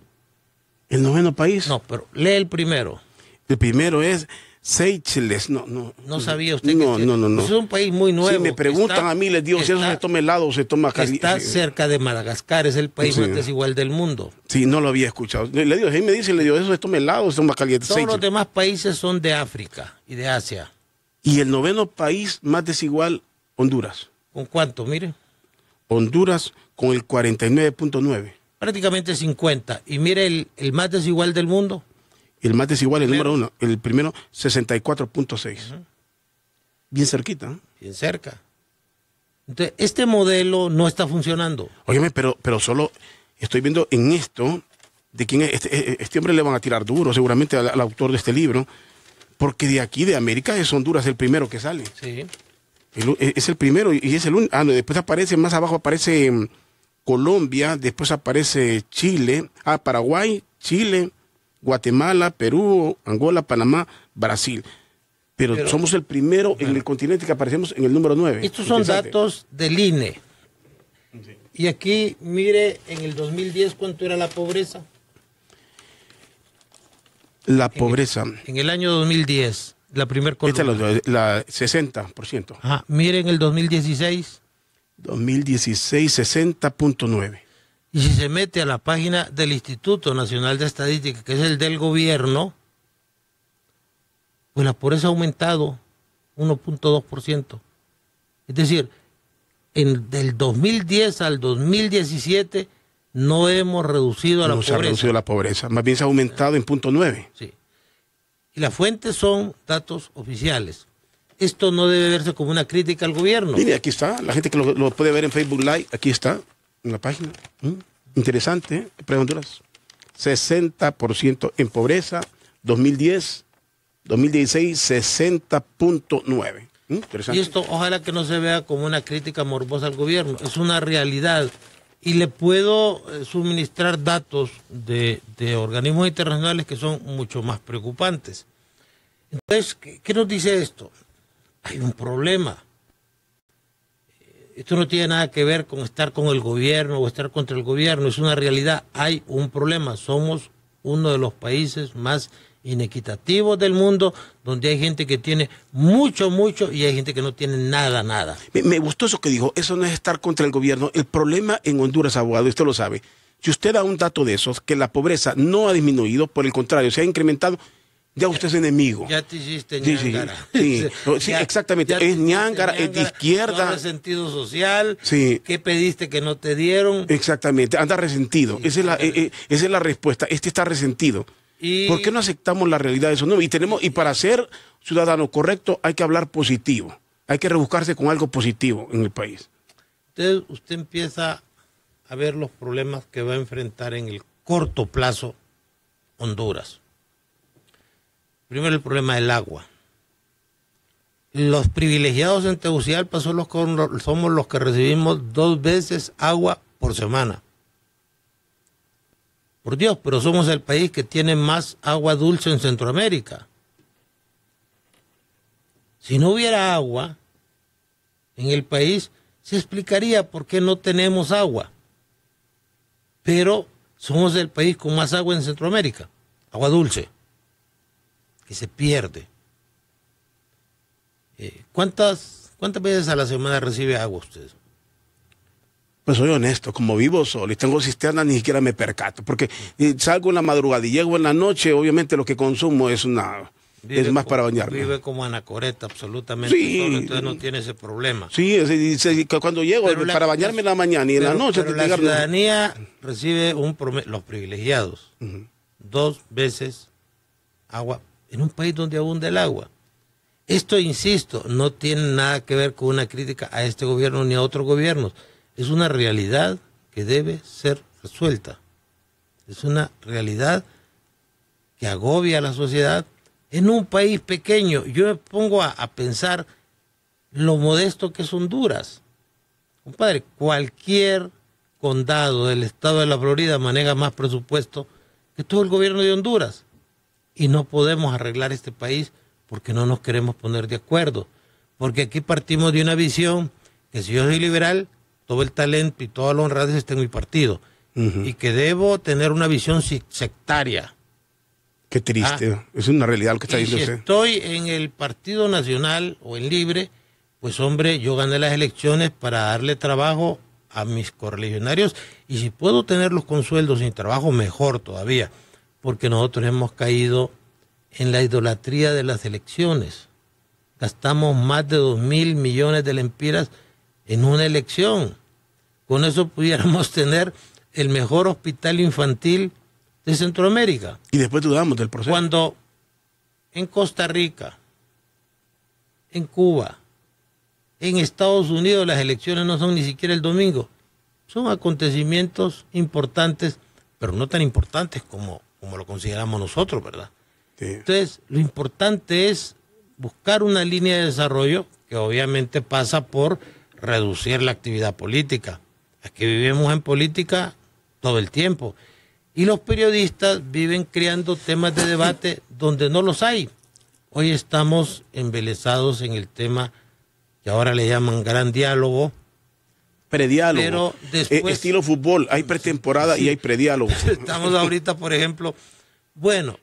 ¿El 9º país? No, pero lee el primero. El primero es Seychelles. No sabía usted no, que no. Es un país muy nuevo. Si me preguntan a mí, les digo si eso se toma helado o se toma caliente. Está cerca de Madagascar, es el país más desigual del mundo. Sí, no lo había escuchado. Le digo, ahí me dice, eso se toma helado o se toma caliente. Todos los demás países son de África y de Asia. Y el 9º país más desigual, Honduras. ¿Con cuánto? Mire. Honduras con el 49.9. Prácticamente 50. Y mire el más desigual del mundo. El más desigual, el número 1. El primero, 64.6. Bien cerquita. Bien cerca. Entonces, este modelo no está funcionando. Óyeme, pero solo estoy viendo en esto de quién es. Este hombre le van a tirar duro, seguramente al autor de este libro, porque de aquí, de América, es Honduras el primero que sale. Sí. Es el primero y es el único. No, después aparece, más abajo aparece Colombia, después aparece Chile, Paraguay, Chile, Guatemala, Perú, Angola, Panamá, Brasil. Pero somos el primero en el continente que aparecemos en el número 9. Estos son datos del INE. Sí. Y aquí, mire, en el 2010, ¿cuánto era la pobreza? La pobreza. En el año 2010, la primer Esta columna. es la 60%. Ajá, mire en el 2016. 2016, 60.9. Y si se mete a la página del Instituto Nacional de Estadística, que es el del gobierno, pues la pobreza ha aumentado 1.2%. Es decir, del 2010 al 2017 no hemos reducido a la No se ha pobreza. reducido la pobreza, más bien se ha aumentado en 0.9. Sí. Y las fuentes son datos oficiales. Esto no debe verse como una crítica al gobierno. Mire, aquí está, la gente que lo puede ver en Facebook Live, aquí está, en la página. Interesante, ¿eh? Pre Honduras. 60% en pobreza, 2010, 2016, 60.9. Interesante. Y esto ojalá que no se vea como una crítica morbosa al gobierno, es una realidad. Y le puedo suministrar datos de organismos internacionales que son mucho más preocupantes. Entonces, ¿qué nos dice esto? Hay un problema. Esto no tiene nada que ver con estar con el gobierno o estar contra el gobierno, es una realidad. Hay un problema. Somos uno de los países más inequitativos del mundo, donde hay gente que tiene mucho, mucho y hay gente que no tiene nada, nada. Me gustó eso que dijo, eso no es estar contra el gobierno. El problema en Honduras, abogado, usted lo sabe, si usted da un dato de esos, que la pobreza no ha disminuido, por el contrario, se ha incrementado, ya usted es enemigo. Ya te hiciste Sí, ñángara. sí, exactamente. Es ñángara, es de izquierda. No resentido social. Sí. ¿Qué pediste que no te dieron? Exactamente, anda resentido. Sí, esa es la respuesta. Este está resentido. Y ¿Por qué no aceptamos la realidad de eso? No, y para ser ciudadano correcto hay que hablar positivo. Hay que rebuscarse con algo positivo en el país. entonces usted empieza a ver los problemas que va a enfrentar en el corto plazo Honduras. Primero, el problema del agua. Los privilegiados en Tegucigalpa somos los que recibimos 2 veces agua por semana. Por Dios, pero somos el país que tiene más agua dulce en Centroamérica. Si no hubiera agua en el país, se explicaría por qué no tenemos agua. Pero somos el país con más agua en Centroamérica, agua dulce, que se pierde. ¿Cuántas veces a la semana recibe agua usted? Pues soy honesto, como vivo solo y tengo cisterna, ni siquiera me percato, porque salgo en la madrugada y llego en la noche, obviamente lo que consumo es más para bañarme. Vive como anacoreta, absolutamente Sí. solo, entonces no tiene ese problema. Sí, cuando llego para bañarme en la mañana y en la noche. Pero la ciudadanía recibe los privilegiados, 2 veces agua en un país donde abunda el agua. Esto, insisto, no tiene nada que ver con una crítica a este gobierno ni a otros gobiernos. Es una realidad que debe ser resuelta. Es una realidad que agobia a la sociedad en un país pequeño. Yo me pongo a pensar lo modesto que es Honduras. Compadre, cualquier condado del estado de la Florida maneja más presupuesto que todo el gobierno de Honduras. Y no podemos arreglar este país porque no nos queremos poner de acuerdo. Porque aquí partimos de una visión que si yo soy liberal, todo el talento y toda la honradez está en mi partido. Y que debo tener una visión sectaria. Qué triste. Es una realidad lo que está diciendo Si usted. estoy en el Partido Nacional o en Libre, pues hombre, yo gané las elecciones para darle trabajo a mis correligionarios y si puedo tenerlos con sueldos sin trabajo, mejor todavía. Porque nosotros hemos caído en la idolatría de las elecciones. Gastamos más de 2.000 millones de lempiras en una elección. Con eso pudiéramos tener el mejor hospital infantil de Centroamérica. Y después dudamos del proceso. Cuando en Costa Rica, en Cuba, en Estados Unidos las elecciones no son ni siquiera el domingo. Son acontecimientos importantes, pero no tan importantes como lo consideramos nosotros, ¿verdad? Sí. Entonces, lo importante es buscar una línea de desarrollo que obviamente pasa por reducir la actividad política. Aquí vivimos en política todo el tiempo. Y los periodistas viven creando temas de debate donde no los hay. Hoy estamos embelesados en el tema que ahora le llaman gran diálogo, Prediálogo. Pero después, estilo fútbol, hay pretemporada y hay prediálogo. Estamos ahorita, por ejemplo, bueno,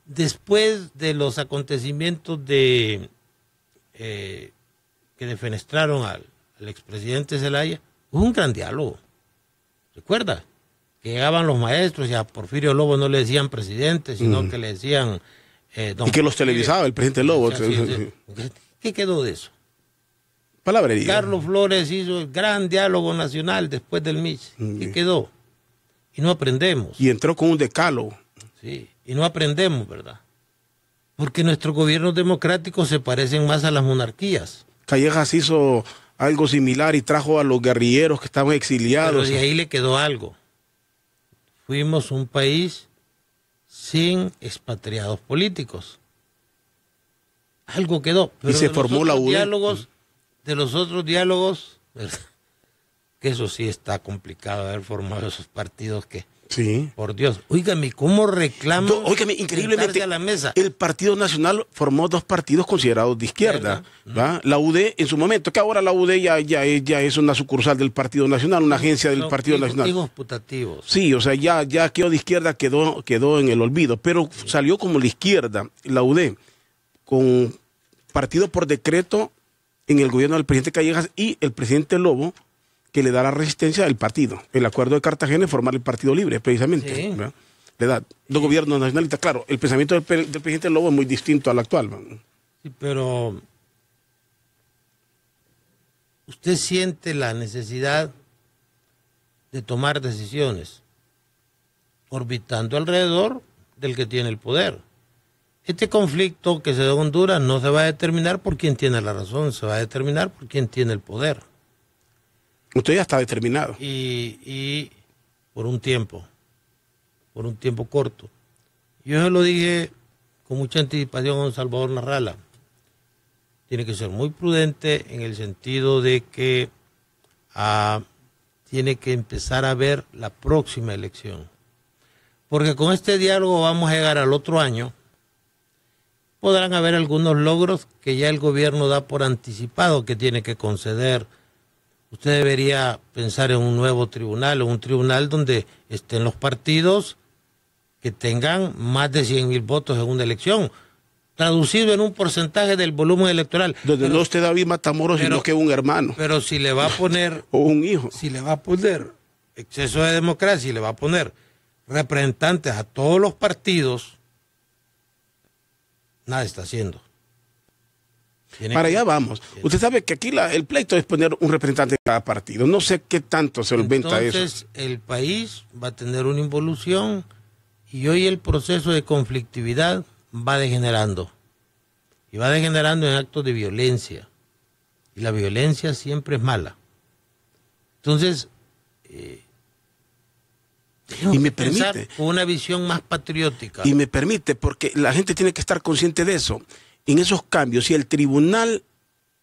después de los acontecimientos que defenestraron al expresidente Zelaya, hubo un gran diálogo. ¿Recuerda? Que llegaban los maestros y a Porfirio Lobo no le decían presidente, sino que le decían... y que los televisaba el presidente Lobo. ¿Qué quedó de eso? Palabrería. Carlos Flores hizo el gran diálogo nacional después del MIS. ¿Qué quedó? Y no aprendemos. Y entró con un decálogo. Sí, y no aprendemos, ¿verdad? Porque nuestros gobiernos democráticos se parecen más a las monarquías. Callejas hizo algo similar y trajo a los guerrilleros que estaban exiliados. Pero de ahí le quedó algo. Fuimos un país sin expatriados políticos. Algo quedó. Pero y se formó la UDE. De los otros diálogos, ¿verdad? Que eso sí está complicado haber formado esos partidos que... Sí. Por Dios. Óigame, ¿cómo reclaman? Óigame, increíblemente, a la mesa? El Partido Nacional formó dos partidos considerados de izquierda. ¿Va? La UD en su momento, que ahora la UD ya es una sucursal del Partido Nacional, una agencia del Partido Nacional. Hijos putativos. Sí, o sea, ya quedó de izquierda, quedó en el olvido, pero salió como la izquierda, la UD, con partido por decreto en el gobierno del presidente Callejas y el presidente Lobo, que le da la resistencia al partido. El acuerdo de Cartagena es formar el Partido Libre, precisamente. Sí. Le da dos gobiernos nacionalistas. Claro, el pensamiento del presidente Lobo es muy distinto al actual. Sí, pero usted siente la necesidad de tomar decisiones orbitando alrededor del que tiene el poder. Este conflicto que se da en Honduras no se va a determinar por quién tiene la razón, se va a determinar por quién tiene el poder. Usted ya está determinado. Y por un tiempo corto. Yo se lo dije con mucha anticipación a don Salvador Narrala. Tiene que ser muy prudente en el sentido de que tiene que empezar a ver la próxima elección. Porque con este diálogo vamos a llegar al otro año. Podrán haber algunos logros que ya el gobierno da por anticipado que tiene que conceder. Usted debería pensar en un nuevo tribunal, en un tribunal donde estén los partidos que tengan más de 100,000 votos en una elección, traducido en un porcentaje del volumen electoral. Donde no esté David Matamoros, sino que un hermano. Pero si le va a poner... o un hijo. Si le va a poner exceso de democracia y le va a poner representantes a todos los partidos, nada está haciendo. Para allá vamos. Usted sabe que aquí el pleito es poner un representante de cada partido. No sé qué tanto se solventa eso. Entonces, el país va a tener una involución y hoy el proceso de conflictividad va degenerando. Y va degenerando en actos de violencia. Y la violencia siempre es mala. Entonces, y me permite con una visión más patriótica. Y me permite, porque la gente tiene que estar consciente de eso. En esos cambios, si el Tribunal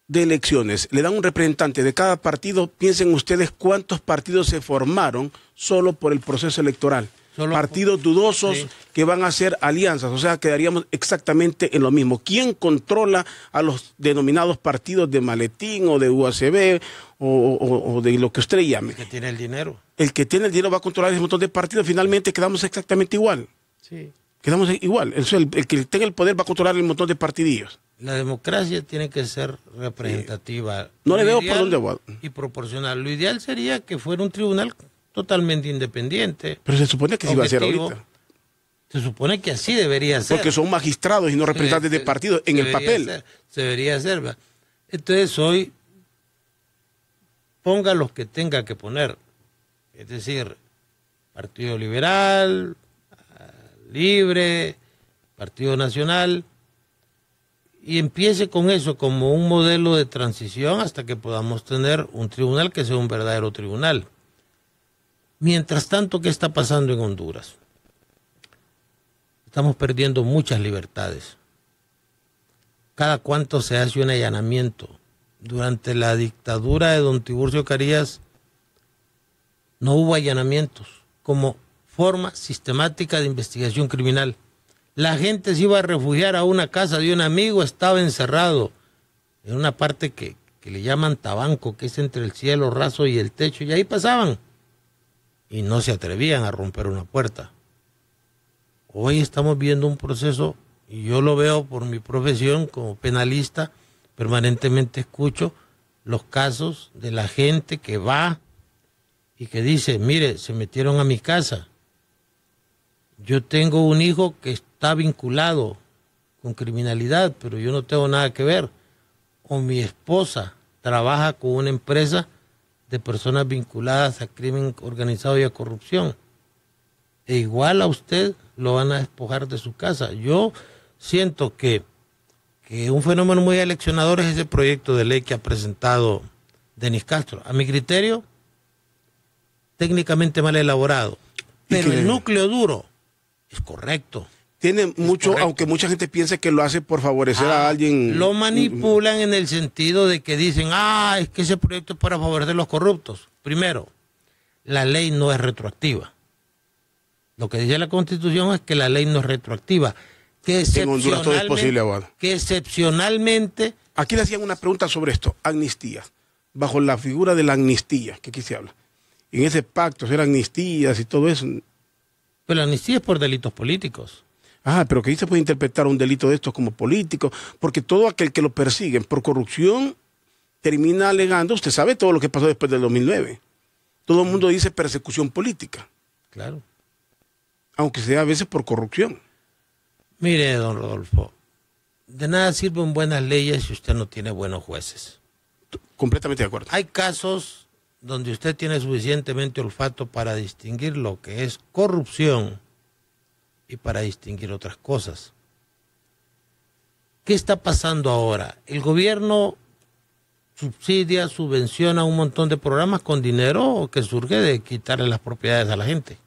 de Elecciones le dan un representante de cada partido, piensen ustedes cuántos partidos se formaron solo por el proceso electoral. Partidos dudosos, sí, que van a hacer alianzas, o sea, quedaríamos exactamente en lo mismo. ¿Quién controla a los denominados partidos de maletín o de UACB o de lo que usted llame? El que tiene el dinero. El que tiene el dinero va a controlar ese montón de partidos, finalmente quedamos exactamente igual. Sí. Quedamos igual. El que tenga el poder va a controlar el montón de partidillos. La democracia tiene que ser representativa. No le veo por dónde va. Y proporcional. Lo ideal sería que fuera un tribunal totalmente independiente. Pero se supone que sí va a ser ahorita. Se supone que así debería ser. Porque son magistrados y no representantes de partidos en el papel. Se debería ser, ¿verdad? Entonces hoy ponga los que tenga que poner. Es decir, Partido Liberal, Libre, Partido Nacional, y empiece con eso como un modelo de transición hasta que podamos tener un tribunal que sea un verdadero tribunal. Mientras tanto, ¿qué está pasando en Honduras? Estamos perdiendo muchas libertades. Cada cuánto se hace un allanamiento. Durante la dictadura de don Tiburcio Carías no hubo allanamientos como forma sistemática de investigación criminal. La gente se iba a refugiar a una casa de un amigo, estaba encerrado en una parte que que le llaman tabanco, que es entre el cielo raso y el techo, y ahí pasaban. Y no se atrevían a romper una puerta. Hoy estamos viendo un proceso, y yo lo veo por mi profesión como penalista, permanentemente escucho los casos de la gente que va y que dice, mire, se metieron a mi casa. Yo tengo un hijo que está vinculado con criminalidad, pero yo no tengo nada que ver. O mi esposa trabaja con una empresa de personas vinculadas a crimen organizado y a corrupción. E igual a usted lo van a despojar de su casa. Yo siento que un fenómeno muy aleccionador es ese proyecto de ley que ha presentado Denis Castro. A mi criterio, técnicamente mal elaborado, pero el núcleo duro es correcto. Tiene mucho, correcto. Aunque mucha gente piense que lo hace por favorecer a alguien. Lo manipulan en el sentido de que dicen, es que ese proyecto es para favorecer a los corruptos. Primero, la ley no es retroactiva. Lo que dice la Constitución es que la ley no es retroactiva. En Honduras todo es posible, abogado. Que excepcionalmente... Aquí le hacían una pregunta sobre esto, amnistía. Bajo la figura de la amnistía, que aquí se habla. En ese pacto, hacer amnistías y todo eso. Pero la amnistía es por delitos políticos. Pero que ahí se puede interpretar un delito de estos como político, porque todo aquel que lo persiguen por corrupción termina alegando, usted sabe todo lo que pasó después del 2009. Todo el mundo dice persecución política. Claro. Aunque sea a veces por corrupción. Mire, don Rodolfo, de nada sirven buenas leyes si usted no tiene buenos jueces. Completamente de acuerdo. Hay casos donde usted tiene suficientemente olfato para distinguir lo que es corrupción y para distinguir otras cosas. ¿Qué está pasando ahora? El gobierno subsidia, subvenciona un montón de programas con dinero que surge de quitarle las propiedades a la gente.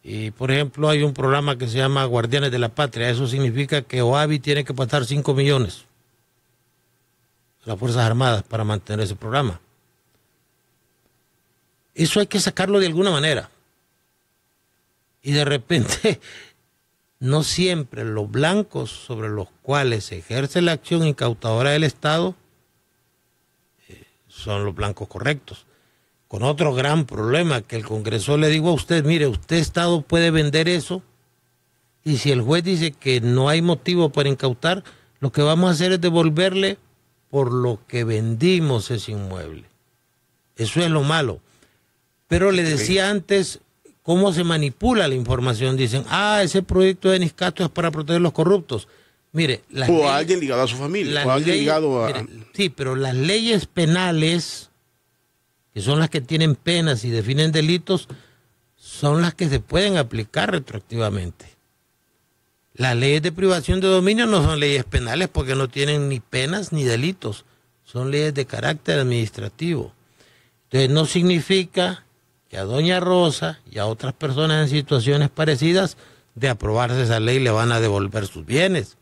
Y, por ejemplo, hay un programa que se llama Guardianes de la Patria. Eso significa que OAVI tiene que pasar 5 millones a las Fuerzas Armadas para mantener ese programa. Eso hay que sacarlo de alguna manera. Y de repente, no siempre los blancos sobre los cuales se ejerce la acción incautadora del Estado son los blancos correctos. Con otro gran problema, que el Congreso le digo a usted, mire, usted Estado puede vender eso, y si el juez dice que no hay motivo para incautar, lo que vamos a hacer es devolverle por lo que vendimos ese inmueble. Eso es lo malo. Pero le decía antes cómo se manipula la información. Dicen, ese proyecto de Denis Castro es para proteger a los corruptos. Mire, o a alguien ligado a su familia, o a alguien ligado a... Mire, sí, pero las leyes penales, que son las que tienen penas y definen delitos, son las que se pueden aplicar retroactivamente. Las leyes de privación de dominio no son leyes penales porque no tienen ni penas ni delitos, son leyes de carácter administrativo. Entonces no significa que a doña Rosa y a otras personas en situaciones parecidas, de aprobarse esa ley, le van a devolver sus bienes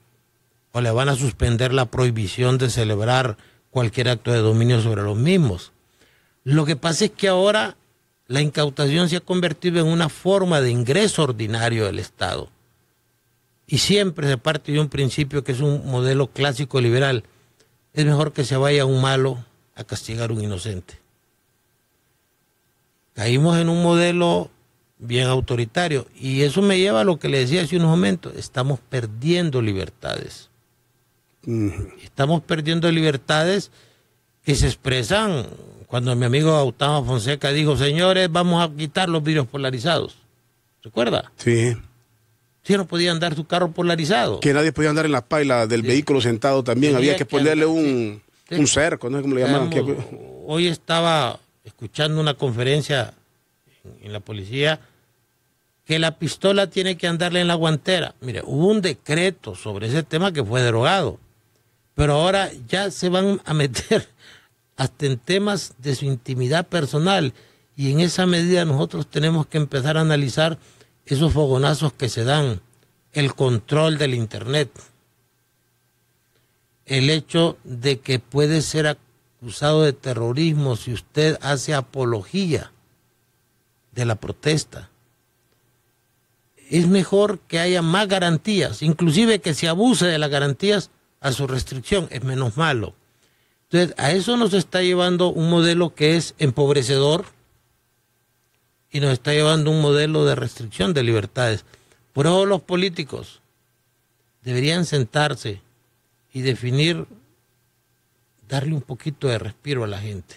o le van a suspender la prohibición de celebrar cualquier acto de dominio sobre los mismos. Lo que pasa es que ahora la incautación se ha convertido en una forma de ingreso ordinario del Estado. Y siempre se parte de un principio que es un modelo clásico liberal. Es mejor que se vaya un malo a castigar a un inocente. Caímos en un modelo bien autoritario. Y eso me lleva a lo que le decía hace unos momentos. Estamos perdiendo libertades. Estamos perdiendo libertades que se expresan cuando mi amigo Gustavo Fonseca dijo, señores, vamos a quitar los vidrios polarizados. ¿Recuerda? Sí. Sí, no podía andar su carro polarizado. Que nadie podía andar en la paila del vehículo sentado también. Había que ponerle un cerco, ¿no? ¿Cómo le llamaban? Hoy estaba escuchando una conferencia en la policía que la pistola tiene que andarle en la guantera. Mire, hubo un decreto sobre ese tema que fue derogado. Pero ahora ya se van a meter hasta en temas de su intimidad personal. Y en esa medida nosotros tenemos que empezar a analizar esos fogonazos que se dan, el control del Internet, el hecho de que puede ser acusado de terrorismo si usted hace apología de la protesta. Es mejor que haya más garantías, inclusive que se abuse de las garantías a su restricción, es menos malo. Entonces, a eso nos está llevando un modelo que es empobrecedor y nos está llevando un modelo de restricción de libertades. Por eso los políticos deberían sentarse y definir, darle un poquito de respiro a la gente.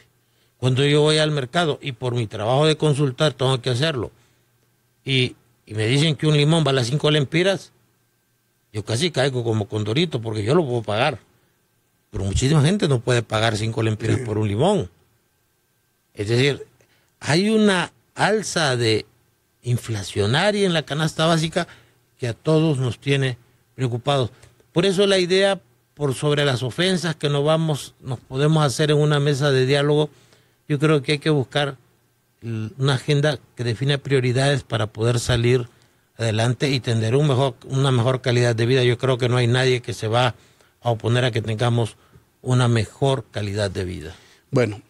Cuando yo voy al mercado y por mi trabajo de consultar tengo que hacerlo y me dicen que un limón vale 5 lempiras, yo casi caigo como condorito porque yo lo puedo pagar. Pero muchísima gente no puede pagar 5 lempiras por un limón. Es decir, hay una alza de inflacionaria en la canasta básica que a todos nos tiene preocupados. Por eso la idea por sobre las ofensas que nos podemos hacer en una mesa de diálogo, yo creo que hay que buscar una agenda que define prioridades para poder salir adelante y tener una mejor calidad de vida. Yo creo que no hay nadie que se va a oponer a que tengamos una mejor calidad de vida. Bueno,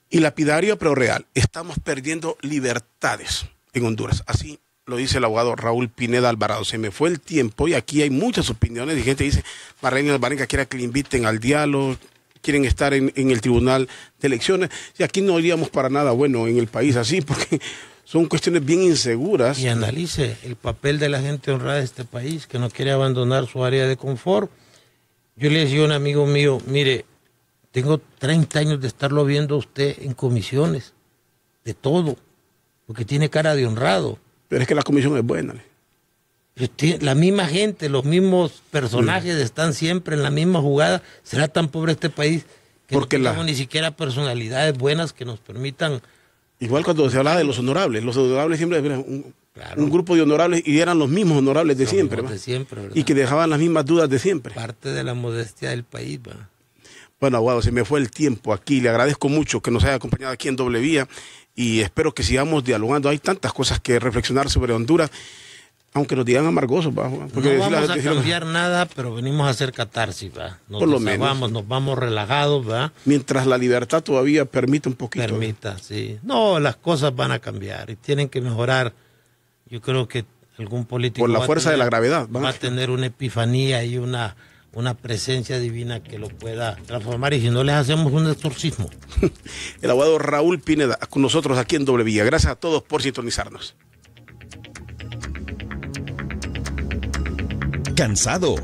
y lapidario pero real, estamos perdiendo libertades en Honduras. Así lo dice el abogado Raúl Pineda Alvarado. Se me fue el tiempo y aquí hay muchas opiniones de gente que dice, Marlene Alvarenga quiere que le inviten al diálogo, quieren estar en el tribunal de elecciones, y aquí no iríamos para nada bueno en el país así, porque son cuestiones bien inseguras. Y analice el papel de la gente honrada de este país, que no quiere abandonar su área de confort. Yo le decía a un amigo mío, mire, tengo 30 años de estarlo viendo a usted en comisiones, de todo, porque tiene cara de honrado. Pero es que la comisión es buena. La misma gente, los mismos personajes están siempre en la misma jugada. ¿Será tan pobre este país que porque no tenemos ni siquiera personalidades buenas que nos permitan? Igual cuando se hablaba de los honorables siempre eran un grupo de honorables y eran los mismos honorables de siempre. Y que dejaban las mismas dudas de siempre. Parte de la modestia del país, ¿va? Bueno, abogado, se me fue el tiempo aquí. Le agradezco mucho que nos haya acompañado aquí en Doble Vía y espero que sigamos dialogando. Hay tantas cosas que reflexionar sobre Honduras, aunque nos digan amargosos, ¿va? Porque no vamos a cambiar nada, pero venimos a hacer catarsis, ¿va? Nos por lo menos. Nos vamos relajados, ¿va? Mientras la libertad todavía permite un poquito. Permita, sí. No, las cosas van a cambiar y tienen que mejorar. Yo creo que algún político por la fuerza de la gravedad va a tener una epifanía y una presencia divina que lo pueda transformar, y si no les hacemos un exorcismo. El abogado Raúl Pineda con nosotros aquí en Doble Vía. Gracias a todos por sintonizarnos. ¿Cansado?